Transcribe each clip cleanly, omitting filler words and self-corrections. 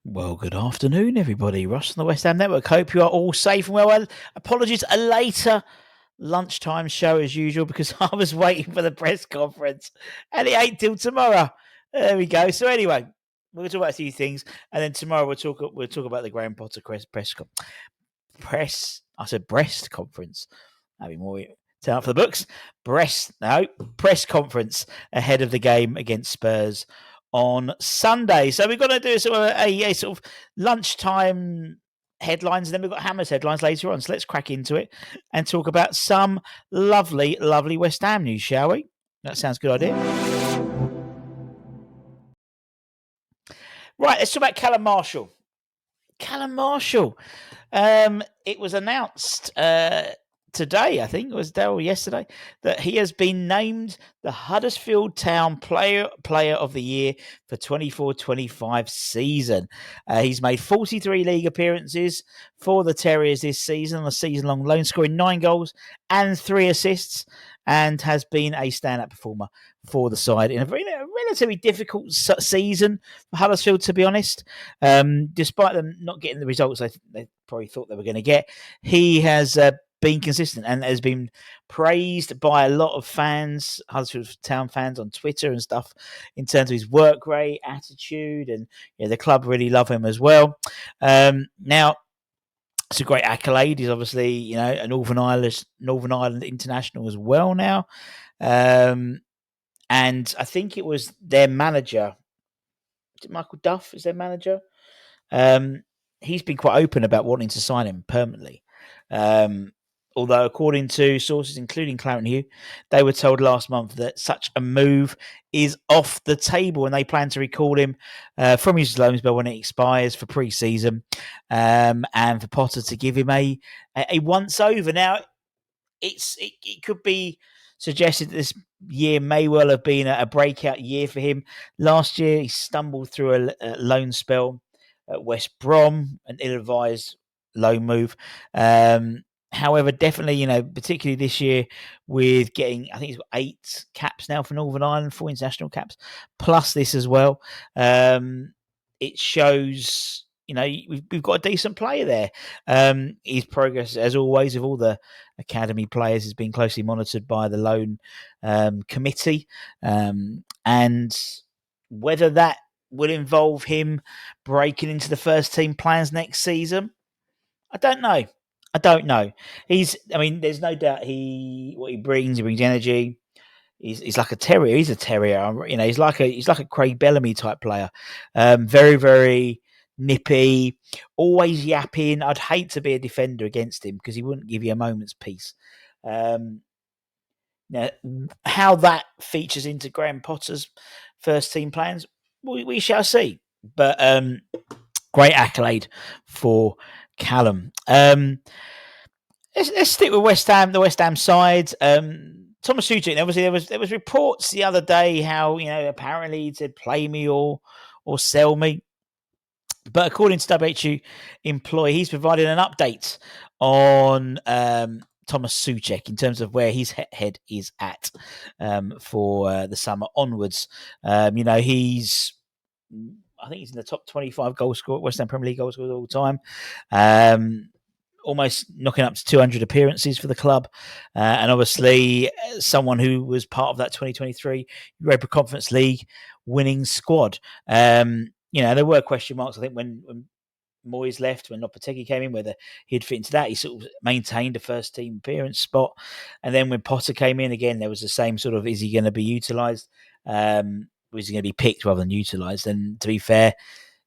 Well, good afternoon, everybody. Ross on the West Ham Network. Hope you are all safe and well. Apologies, a later lunchtime show as usual because I was waiting for the press conference and it ain't till tomorrow. There we go. So anyway, we'll talk about a few things, and then tomorrow we'll talk about the Graham Potter press. I said breast conference. That'd be more. Turn up for the books. Press conference ahead of the game against Spurs on Sunday. So we've got to do a sort of lunchtime headlines, and then we've got Hammers headlines later on. So let's crack into it and talk about some lovely, lovely West Ham news, shall we? That sounds a good idea. Right, let's talk about Callum Marshall. It was announced today, I think it was yesterday, that he has been named the Huddersfield Town Player of the Year for 24-25 season. He's made 43 league appearances for the Terriers this season on a season-long loan, scoring 9 goals and 3 assists, and has been a stand-up performer for the side in a relatively difficult season for Huddersfield, to be honest. Despite them not getting the results they probably thought they were going to get, he has been consistent and has been praised by a lot of fans, Huddersfield Town fans on Twitter and stuff, in terms of his work rate, attitude, and the club really love him as well. Now, it's a great accolade. He's obviously, a Northern Ireland international as well now. And I think it was their manager. Is it Michael Duff is their manager? He's been quite open about wanting to sign him permanently. Although, according to sources, including Claret Hugh, they were told last month that such a move is off the table and they plan to recall him from his loan spell when it expires for pre-season, and for Potter to give him a once-over. Now, it could be suggested that this year may well have been a breakout year for him. Last year, he stumbled through a loan spell at West Brom, an ill-advised loan move. However, definitely, particularly this year with getting, I think he's got 8 caps now for Northern Ireland, 4 international caps, plus this as well. It shows, we've got a decent player there. His progress, as always, of all the academy players, has been closely monitored by the loan committee. And whether that will involve him breaking into the first team plans next season, I don't know. There's no doubt what he brings energy. He's like a terrier. He's a terrier. He's like a Craig Bellamy type player. Very, very nippy, always yapping. I'd hate to be a defender against him because he wouldn't give you a moment's peace. Now, how that features into Graham Potter's first team plans, we shall see. But great accolade for Callum. Let's stick with West Ham. The West Ham side. Tomas Soucek. Obviously, there was reports the other day how apparently he said play me or sell me. But according to WHU employee, he's provided an update on Tomas Soucek in terms of where his head is at for the summer onwards. I think he's in the top 25 goal scorer, West Ham Premier League goal scorers of all time. Almost knocking up to 200 appearances for the club. And obviously someone who was part of that 2023 Europa Conference League winning squad. There were question marks, I think, when Moyes left, when Lopetegui came in, whether he'd fit into that. He sort of maintained a first team appearance spot. And then when Potter came in, again, there was the same sort of, is he going to be utilised? Was he going to be picked rather than utilised? And to be fair,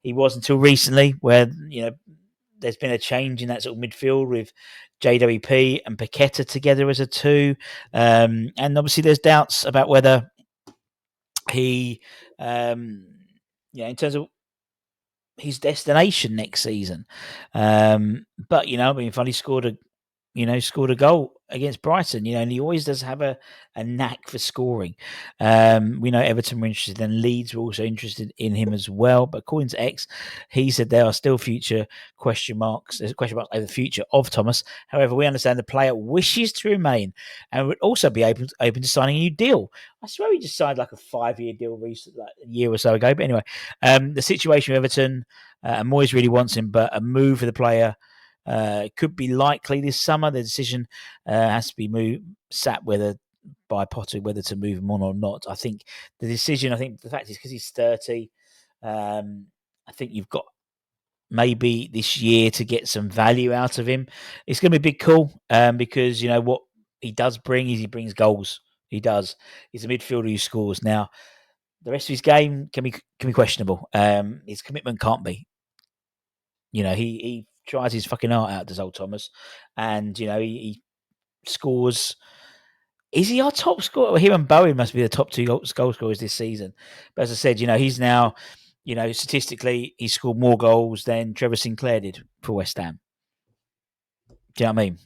he was until recently, where, there's been a change in that sort of midfield with JWP and Paqueta together as a 2. And obviously there's doubts about whether he, in terms of his destination next season. But, finally scored a goal against Brighton, and he always does have a knack for scoring. We know Everton were interested, and Leeds were also interested in him as well. But according to X, he said there are still future question marks. There's question marks over the future of Thomas. However, we understand the player wishes to remain and would also be open to signing a new deal. I swear he just signed like a 5-year deal recently, like a year or so ago. But anyway, the situation with Everton, Moyes really wants him, but a move for the player could be likely this summer. The decision has to be sat by Potter whether to move him on or not. I think the fact is because he's 30. I think you've got maybe this year to get some value out of him. It's going to be a big call because what he does bring is he brings goals. He does. He's a midfielder who scores. Now, the rest of his game can be questionable. His commitment can't be. He tries his fucking heart out, does old Thomas, and he scores. Is he our top scorer? Well, him and Bowen must be the top two goal scorers this season. But as I said, he's now, statistically, he scored more goals than Trevor Sinclair did for West Ham. Do you know what I mean?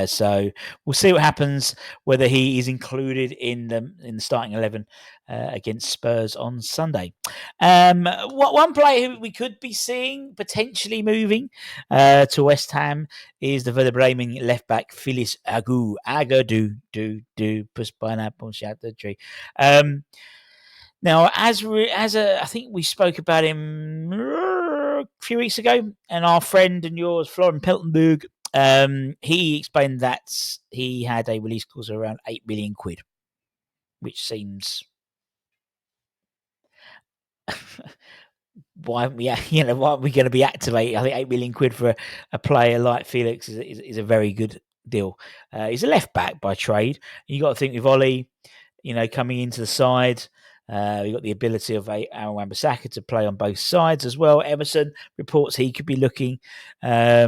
So we'll see what happens, whether he is included in the starting 11 against Spurs on Sunday. One player who we could be seeing potentially moving to West Ham is the Werder Bremen left back Felix Agu. Push pineapple, shout the tree. Now, I think we spoke about him a few weeks ago, and our friend and yours, Florian Peltenberg, he explained that he had a release clause of around 8 million quid, which seems why are we going to be activating? I think 8 million quid for a player like Felix is a very good deal. He's a left back by trade. You got to think with Ollie, coming into the side. We've got the ability of Aaron Wan-Bissaka to play on both sides as well. Emerson reports he could be looking a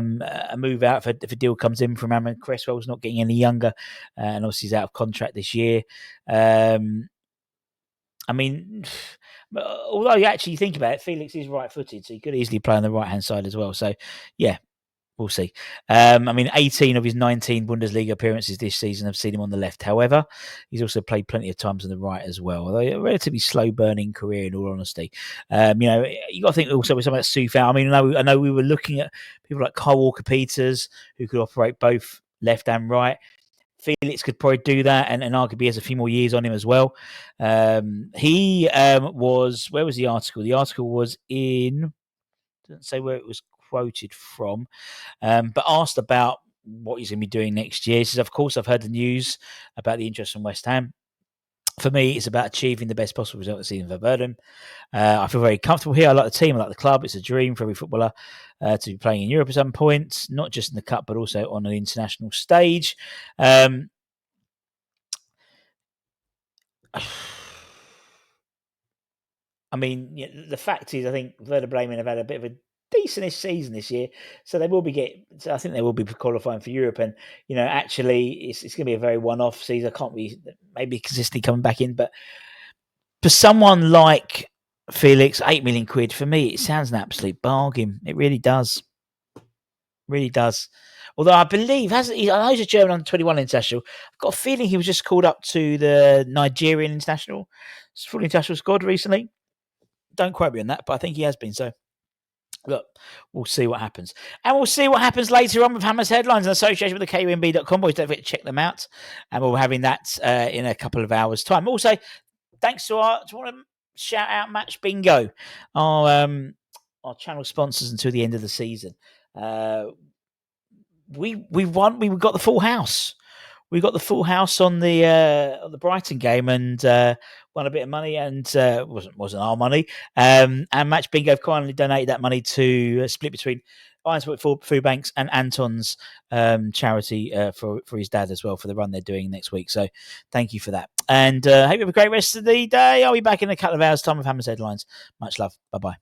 move out if a deal comes in from Amon Cresswell's not getting any younger, and obviously he's out of contract this year. Although you actually think about it, Felix is right-footed, so he could easily play on the right-hand side as well. So, yeah, we'll see. 18 of his 19 Bundesliga appearances this season have seen him on the left. However, he's also played plenty of times on the right as well. Although a relatively slow-burning career, in all honesty. You got to think also with something like Soucek. I know we were looking at people like Kyle Walker-Peters, who could operate both left and right. Felix could probably do that, and arguably has a few more years on him as well. He was. Where was the article? The article was in. Doesn't say where it was quoted from, but asked about what he's going to be doing next year. He says, "Of course, I've heard the news about the interest from West Ham. For me, it's about achieving the best possible result this season for Verdun. I feel very comfortable here. I like the team. I like the club. It's a dream for every footballer to be playing in Europe at some point, not just in the cup, but also on an international stage." The fact is, I think Werder Bremen have had a bit of a decentish season this year, so they will be I think they will be qualifying for Europe, and actually, it's going to be a very one-off season. I can't be maybe consistently coming back in, but for someone like Felix, 8 million quid for me, it sounds an absolute bargain. It really does, really does. Although I believe I know he's a German under 21 international. I've got a feeling he was just called up to the Nigerian international, full international squad recently. Don't quote me on that, but I think he has been. So, look, we'll see what happens. And we'll see what happens later on with Hammer's Headlines in association with the KUMB.com. Boys, don't forget to check them out. And we'll be having that in a couple of hours' time. Also, thanks to want to shout out Match Bingo, our channel sponsors until the end of the season. We won. We got the full house. We got the full house on the Brighton game and won a bit of money, and wasn't our money. And Match Bingo kindly donated that money to split between Ironswood Food Banks and Anton's charity for his dad as well for the run they're doing next week. So thank you for that, and hope you have a great rest of the day. I'll be back in a couple of hours' time with Hammer's Headlines. Much love. Bye bye.